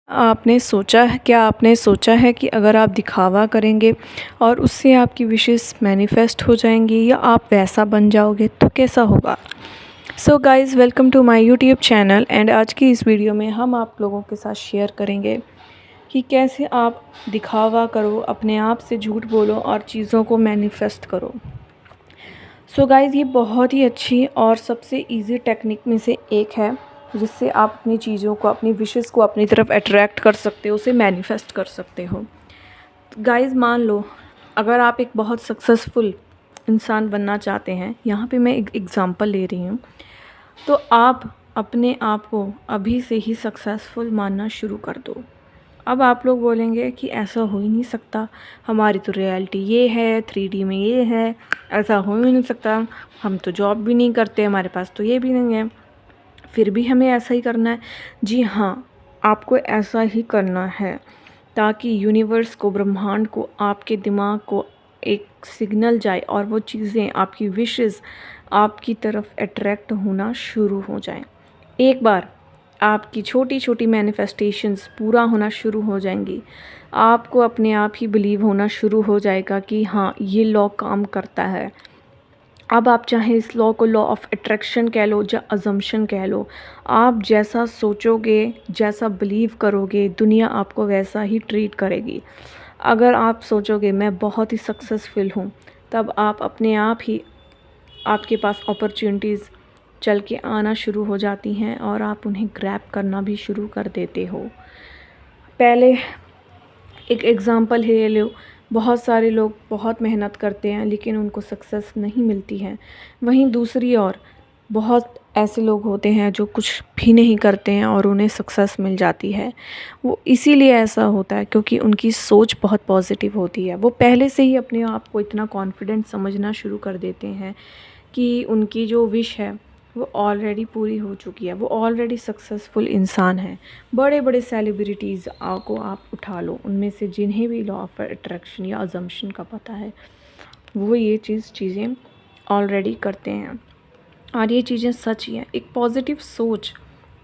क्या आपने सोचा है कि अगर आप दिखावा करेंगे और उससे आपकी विशेस मैनिफेस्ट हो जाएंगी या आप वैसा बन जाओगे तो कैसा होगा। So guys, welcome to my YouTube channel. And आज की इस वीडियो में हम आप लोगों के साथ शेयर करेंगे कि कैसे आप दिखावा करो, अपने आप से झूठ बोलो और चीज़ों को मैनिफेस्ट करो। सो गाइज़, ये बहुत ही अच्छी और सबसे इजी टेक्निक में से एक है जिससे आप अपनी चीज़ों को, अपनी विशेस को अपनी तरफ अट्रैक्ट कर सकते हो, उसे मैनिफेस्ट कर सकते हो। गाइज़, मान लो अगर आप एक बहुत सक्सेसफुल इंसान बनना चाहते हैं, यहाँ पे मैं एक एग्ज़ाम्पल ले रही हूँ, तो आप अपने आप को अभी से ही सक्सेसफुल मानना शुरू कर दो। अब आप लोग बोलेंगे कि ऐसा हो ही नहीं सकता, हमारी तो रियलिटी ये है, 3D में ये है, ऐसा हो ही नहीं सकता, हम तो जॉब भी नहीं करते, हमारे पास तो ये भी नहीं है, फिर भी हमें ऐसा ही करना है। जी हाँ, आपको ऐसा ही करना है ताकि यूनिवर्स को, ब्रह्मांड को, आपके दिमाग को एक सिग्नल जाए और वो चीज़ें, आपकी विशेस आपकी तरफ अट्रैक्ट होना शुरू हो जाएं। एक बार आपकी छोटी छोटी मैनिफेस्टेशंस पूरा होना शुरू हो जाएंगी, आपको अपने आप ही बिलीव होना शुरू हो जाएगा कि हाँ, ये लॉ काम करता है। अब आप चाहे इस लॉ को लॉ ऑफ अट्रैक्शन कह लो या अजम्पशन कह लो, आप जैसा सोचोगे, जैसा बिलीव करोगे, दुनिया आपको वैसा ही ट्रीट करेगी। अगर आप सोचोगे मैं बहुत ही सक्सेसफुल हूँ, तब आप अपने आप ही, आपके पास अपॉर्चुनिटीज़ चल के आना शुरू हो जाती हैं और आप उन्हें ग्रैब करना भी शुरू कर देते हो। पहले एक एग्ज़ाम्पल ले लो, बहुत सारे लोग बहुत मेहनत करते हैं लेकिन उनको सक्सेस नहीं मिलती है। वहीं दूसरी ओर बहुत ऐसे लोग होते हैं जो कुछ भी नहीं करते हैं और उन्हें सक्सेस मिल जाती है। वो इसीलिए ऐसा होता है क्योंकि उनकी सोच बहुत पॉजिटिव होती है। वो पहले से ही अपने आप को इतना कॉन्फिडेंट समझना शुरू कर देते हैं कि उनकी जो विश है वो ऑलरेडी पूरी हो चुकी है, वो ऑलरेडी सक्सेसफुल इंसान है। बड़े बड़े सेलिब्रिटीज़ को आप उठा लो, उनमें से जिन्हें भी लॉ ऑफ अट्रैक्शन या अजम्पशन का पता है, वो ये चीज़ें ऑलरेडी करते हैं और ये चीज़ें सच ही हैं। एक पॉजिटिव सोच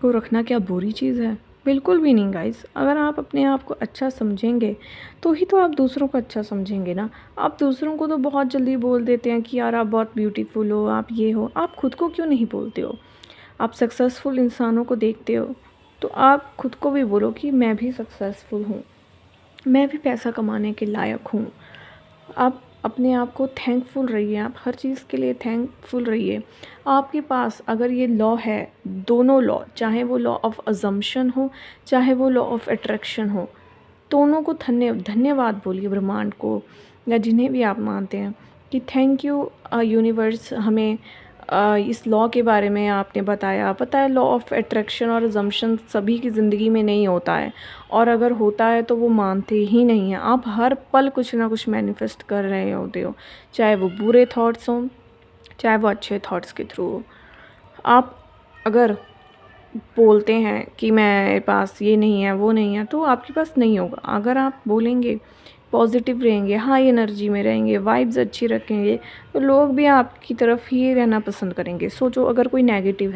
को रखना क्या बुरी चीज़ है? बिल्कुल भी नहीं गाइस। अगर आप अपने आप को अच्छा समझेंगे तो ही तो आप दूसरों को अच्छा समझेंगे ना। आप दूसरों को तो बहुत जल्दी बोल देते हैं कि यार आप बहुत ब्यूटीफुल हो, आप ये हो, आप खुद को क्यों नहीं बोलते हो? आप सक्सेसफुल इंसानों को देखते हो तो आप खुद को भी बोलो कि मैं भी सक्सेसफुल हूँ, मैं भी पैसा कमाने के लायक हूँ। आप अपने आप को थैंकफुल रहिए, आप हर चीज़ के लिए थैंकफुल रहिए। आपके पास अगर ये लॉ है, दोनों लॉ, चाहे वो लॉ ऑफ अजम्पशन हो, चाहे वो लॉ ऑफ अट्रैक्शन हो, दोनों को धन्यवाद बोलिए ब्रह्मांड को या जिन्हें भी आप मानते हैं कि थैंक यू यूनिवर्स, हमें इस लॉ के बारे में आपने बताया। पता है, लॉ ऑफ अट्रैक्शन और अजम्पशन सभी की ज़िंदगी में नहीं होता है और अगर होता है तो वो मानते ही नहीं हैं। आप हर पल कुछ ना कुछ मैनिफेस्ट कर रहे होते हो, चाहे वो बुरे थॉट्स हों, चाहे वो अच्छे थॉट्स के थ्रू हो। आप अगर बोलते हैं कि मेरे पास ये नहीं है, वो नहीं है, तो आपके पास नहीं होगा। अगर आप बोलेंगे, पॉजिटिव रहेंगे, हाई एनर्जी में रहेंगे, वाइब्स अच्छी रखेंगे, तो लोग भी आपकी तरफ ही रहना पसंद करेंगे। सोचो, अगर कोई नेगेटिव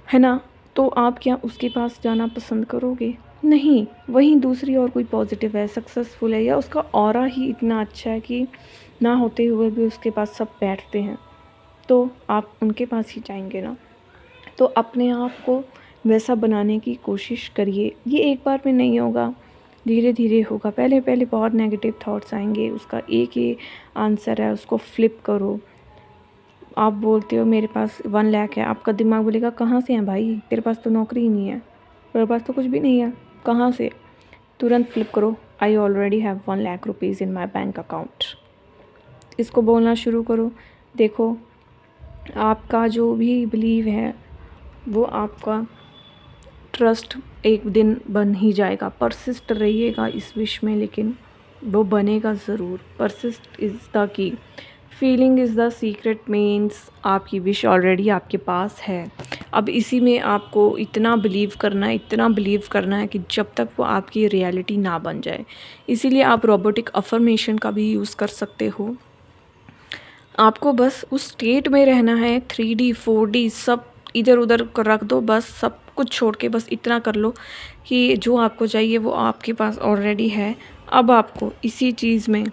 है ना, तो आप क्या उसके पास जाना पसंद करोगे? नहीं। वहीं दूसरी ओर कोई पॉजिटिव है, सक्सेसफुल है, या उसका ऑरा ही इतना अच्छा है कि ना होते हुए भी उसके पास सब बैठते हैं, तो आप उनके पास ही जाएंगे ना। तो अपने आप को वैसा बनाने की कोशिश करिए। ये एक बार में नहीं होगा, धीरे धीरे होगा। पहले पहले बहुत नेगेटिव थॉट्स आएंगे, उसका एक ही आंसर है, उसको फ्लिप करो। आप बोलते हो मेरे पास 1 लाख है, आपका दिमाग बोलेगा कहाँ से है भाई, तेरे पास तो नौकरी ही नहीं है, तेरे पास तो कुछ भी नहीं है, कहाँ से? तुरंत फ्लिप करो, I already have 1 lakh rupees in my bank account. इसको बोलना शुरू करो। देखो, आपका जो भी बिलीव है वो आपका ट्रस्ट एक दिन बन ही जाएगा। परसिस्ट रहिएगा इस विश में, लेकिन वो बनेगा ज़रूर। Persist is the key, feeling is the secret, means आपकी विश ऑलरेडी आपके पास है। अब इसी में आपको इतना बिलीव करना है, इतना बिलीव करना है कि जब तक वो आपकी रियलिटी ना बन जाए। इसीलिए आप रोबोटिक अफर्मेशन का भी यूज़ कर सकते हो। आपको बस उस स्टेट में रहना है, 3D 4D सब इधर उधर रख दो, बस सब कुछ छोड़ के बस इतना कर लो कि जो आपको चाहिए वो आपके पास ऑलरेडी है। अब आपको इसी चीज़ में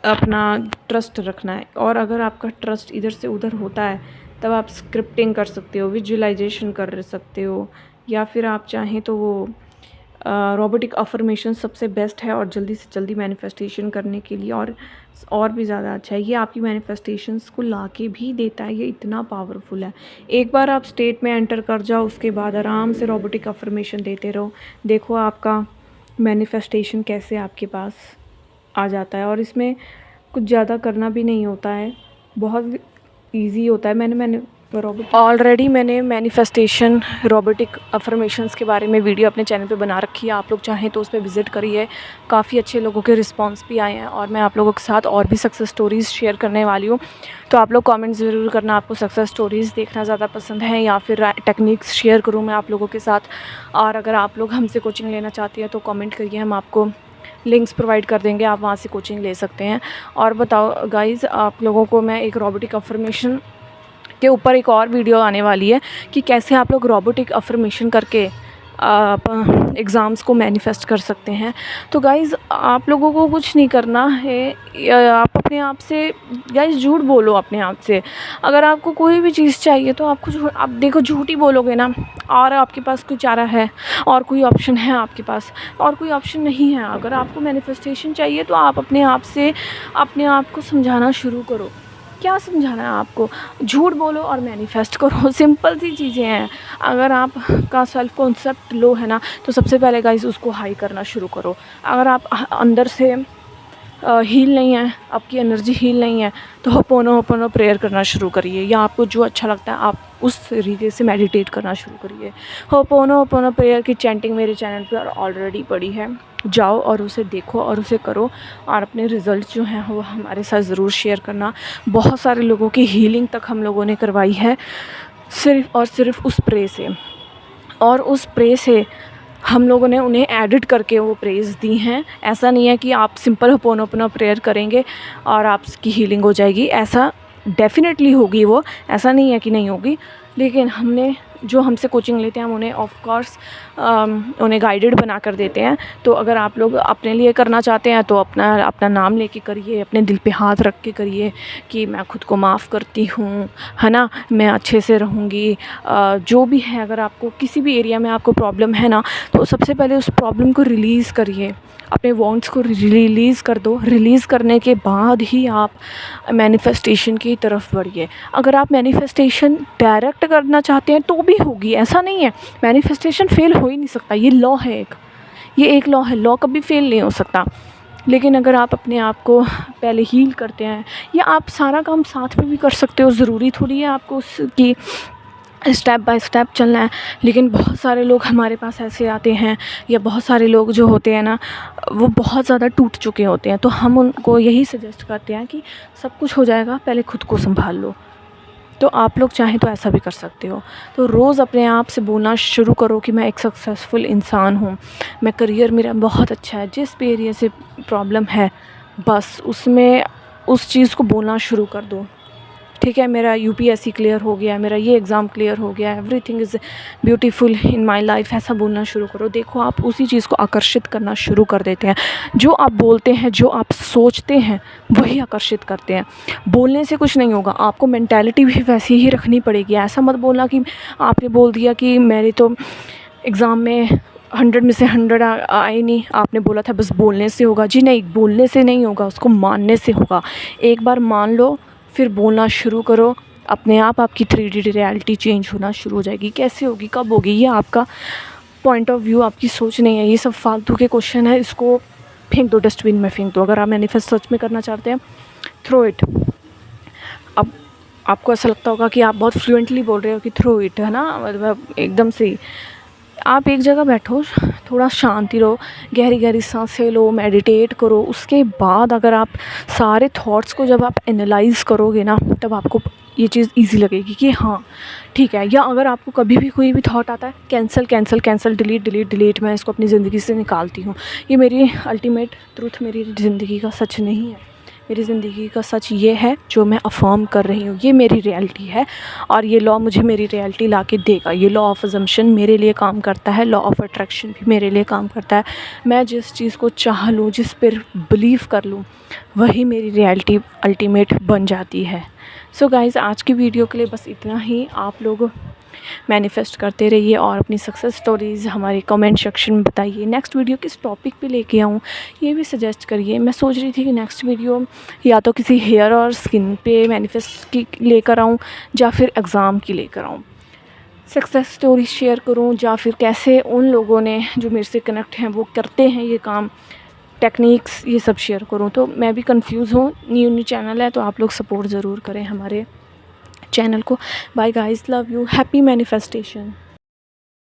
अपना ट्रस्ट रखना है, और अगर आपका ट्रस्ट इधर से उधर होता है तब आप स्क्रिप्टिंग कर सकते हो, विजुअलाइजेशन कर सकते हो, या फिर आप चाहें तो वो रोबोटिक अफर्मेशन सबसे बेस्ट है और जल्दी से जल्दी मैनिफेस्टेशन करने के लिए, और भी ज़्यादा अच्छा है। ये आपकी मैनिफेस्टेशंस को ला के भी देता है, ये इतना पावरफुल है। एक बार आप स्टेट में एंटर कर जाओ, उसके बाद आराम से रोबोटिक अफर्मेशन देते रहो, देखो आपका मैनिफेस्टेशन कैसे आपके पास आ जाता है। और इसमें कुछ ज़्यादा करना भी नहीं होता है, बहुत इजी होता है। मैंने ऑलरेडी मैंने मैनिफेस्टेशन रोबोटिक अफर्मेशंस के बारे में वीडियो अपने चैनल पे बना रखी है, आप लोग चाहें तो उस पर विज़िट करिए। काफ़ी अच्छे लोगों के रिस्पांस भी आए हैं, और मैं आप लोगों के साथ और भी सक्सेस स्टोरीज़ शेयर करने वाली हूँ। तो आप लोग कमेंट ज़रूर करना, आपको सक्सेस स्टोरीज़ देखना ज़्यादा पसंद है या फिर टेक्निक्स शेयर करूँ मैं आप लोगों के साथ। और अगर आप लोग हमसे कोचिंग लेना चाहती हैं तो कमेंट करिए, हम आपको लिंक्स प्रोवाइड कर देंगे, आप वहाँ से कोचिंग ले सकते हैं। और बताओ गाइज़, आप लोगों को मैं एक रोबोटिक अफर्मेशन के ऊपर एक और वीडियो आने वाली है कि कैसे आप लोग रोबोटिक अफर्मेशन करके आप एग्ज़ाम्स को मैनिफेस्ट कर सकते हैं। तो गाइज़, आप लोगों को कुछ नहीं करना है, आप अपने आप से गाइज़ झूठ बोलो अपने आप से। अगर आपको कोई भी चीज़ चाहिए तो आप देखो, झूठ ही बोलोगे ना, और आपके पास कोई चारा है और कोई ऑप्शन है आपके पास, और कोई ऑप्शन नहीं है। अगर आपको मैनिफेस्टेशन चाहिए तो आप अपने आप से अपने आप को समझाना शुरू करो। क्या समझाना है आपको? झूठ बोलो और मैनिफेस्ट करो, सिंपल सी चीज़ें हैं। अगर आप का सेल्फ कॉन्सेप्ट लो है ना, तो सबसे पहले गाइस उसको हाई करना शुरू करो। अगर आप अंदर से हील नहीं है, आपकी एनर्जी हील नहीं है, तो होपोनोपोनो प्रेयर करना शुरू करिए, या आपको जो अच्छा लगता है आप उस तरीके से मेडिटेट करना शुरू करिए। होपोनोपोनो प्रेयर की चैंटिंग मेरे चैनल पर ऑलरेडी पड़ी है, जाओ और उसे देखो और उसे करो, और अपने रिज़ल्ट जो हैं वो हमारे साथ ज़रूर शेयर करना। बहुत सारे लोगों की हीलिंग तक हम लोगों ने करवाई है सिर्फ़ और सिर्फ उस प्रे से, और उस प्रे से हम लोगों ने उन्हें एडिट करके वो प्रेज़ दी हैं। ऐसा नहीं है कि आप सिंपल होपोनोपोनो प्रेयर करेंगे और आपकी हीलिंग हो जाएगी, ऐसा डेफ़िनेटली होगी वो, ऐसा नहीं है कि नहीं होगी। लेकिन हमने जो हमसे कोचिंग लेते हैं हम उन्हें ऑफ कोर्स उन्हें गाइडेड बना कर देते हैं। तो अगर आप लोग अपने लिए करना चाहते हैं तो अपना नाम लेके करिए, अपने दिल पे हाथ रख के करिए कि मैं खुद को माफ़ करती हूँ, है ना, मैं अच्छे से रहूँगी। जो भी है, अगर आपको किसी भी एरिया में आपको प्रॉब्लम है ना, तो सबसे पहले उस प्रॉब्लम को रिलीज़ करिए, अपने वांट्स को रिलीज़ कर दो। रिलीज़ करने के बाद ही आप मैनिफेस्टेशन की तरफ बढ़िए। अगर आप मैनिफेस्टेशन डायरेक्ट करना चाहते हैं तो भी होगी, ऐसा नहीं है। मैनिफेस्टेशन फ़ेल हो ही नहीं सकता, ये लॉ है ये एक लॉ है, लॉ कभी फ़ेल नहीं हो सकता। लेकिन अगर आप अपने आप को पहले हील करते हैं, या आप सारा काम साथ में भी कर सकते हो, ज़रूरी थोड़ी है आपको उसकी स्टेप बाय स्टेप चलना है। लेकिन बहुत सारे लोग हमारे पास ऐसे आते हैं, या बहुत सारे लोग जो होते हैं ना, वो बहुत ज़्यादा टूट चुके होते हैं, तो हम उनको यही सजेस्ट करते हैं कि सब कुछ हो जाएगा, पहले खुद को संभाल लो। तो आप लोग चाहें तो ऐसा भी कर सकते हो। तो रोज़ अपने आप से बोलना शुरू करो कि मैं एक सक्सेसफुल इंसान हूँ, मैं करियर मेरा बहुत अच्छा है। जिस भी एरिया से प्रॉब्लम है बस उसमें उस चीज़ को बोलना शुरू कर दो, ठीक है, मेरा यूपीएससी क्लियर हो गया, मेरा ये एग्ज़ाम क्लियर हो गया, everything is beautiful in my life, ऐसा बोलना शुरू करो। देखो आप उसी चीज़ को आकर्षित करना शुरू कर देते हैं। जो आप बोलते हैं, जो आप सोचते हैं, वही आकर्षित करते हैं। बोलने से कुछ नहीं होगा, आपको मेंटालिटी भी वैसी ही रखनी पड़ेगी। ऐसा मत बोलना कि आपने बोल दिया कि मेरी तो एग्ज़ाम में 100 में से 100 आए नहीं, आपने बोला था बस बोलने से होगा। जी नहीं, बोलने से नहीं होगा, उसको मानने से होगा। एक बार मान लो, फिर बोलना शुरू करो, अपने आप आपकी 3D रियलिटी चेंज होना शुरू हो जाएगी। कैसे होगी, कब होगी, ये आपका पॉइंट ऑफ व्यू, आपकी सोच नहीं है। ये सब फालतू के क्वेश्चन है, इसको फेंक दो, डस्टबिन में फेंक दो। अगर आप मैनिफेस्ट सच में करना चाहते हैं, थ्रो इट। अब आपको ऐसा लगता होगा कि आप बहुत फ्लुएंटली बोल रहे हो कि थ्रो इट, है ना, मतलब एकदम से। आप एक जगह बैठो, थोड़ा शांति रहो, गहरी गहरी सांसें लो, मेडिटेट करो। उसके बाद अगर आप सारे थॉट्स को जब आप एनालाइज़ करोगे ना, तब आपको ये चीज़ इजी लगेगी कि हाँ ठीक है। या अगर आपको कभी भी कोई भी थॉट आता है, cancel cancel cancel, delete delete delete, मैं इसको अपनी ज़िंदगी से निकालती हूँ। ये मेरी अल्टीमेट ट्रूथ, मेरी ज़िंदगी का सच नहीं है। मेरी ज़िंदगी का सच ये है जो मैं अफर्म कर रही हूँ, ये मेरी रियलिटी है और ये लॉ मुझे मेरी रियलिटी ला के देगा। ये लॉ ऑफ़ अजम्पशन मेरे लिए काम करता है, लॉ ऑफ़ अट्रैक्शन भी मेरे लिए काम करता है। मैं जिस चीज़ को चाह लूँ, जिस पर बिलीव कर लूँ, वही मेरी रियलिटी अल्टीमेट बन जाती है। सो गाइज़, आज की वीडियो के लिए बस इतना ही। आप लोग मैनिफेस्ट करते रहिए और अपनी सक्सेस स्टोरीज़ हमारे कमेंट सेक्शन में बताइए। नेक्स्ट वीडियो किस टॉपिक पे लेके आऊँ ये भी सजेस्ट करिए। मैं सोच रही थी कि नेक्स्ट वीडियो या तो किसी हेयर और स्किन पे मैनिफेस्ट की लेकर आऊँ या फिर एग्ज़ाम की लेकर आऊँ, सक्सेस स्टोरी शेयर करूँ, या फिर कैसे उन लोगों ने जो मेरे से कनेक्ट हैं वो करते हैं ये काम, टेक्निक्स, ये सब शेयर करूँ। तो मैं भी कंफ्यूज हूँ। न्यू चैनल है तो आप लोग सपोर्ट ज़रूर करें हमारे चैनल को। Bye guys, love you, happy manifestation.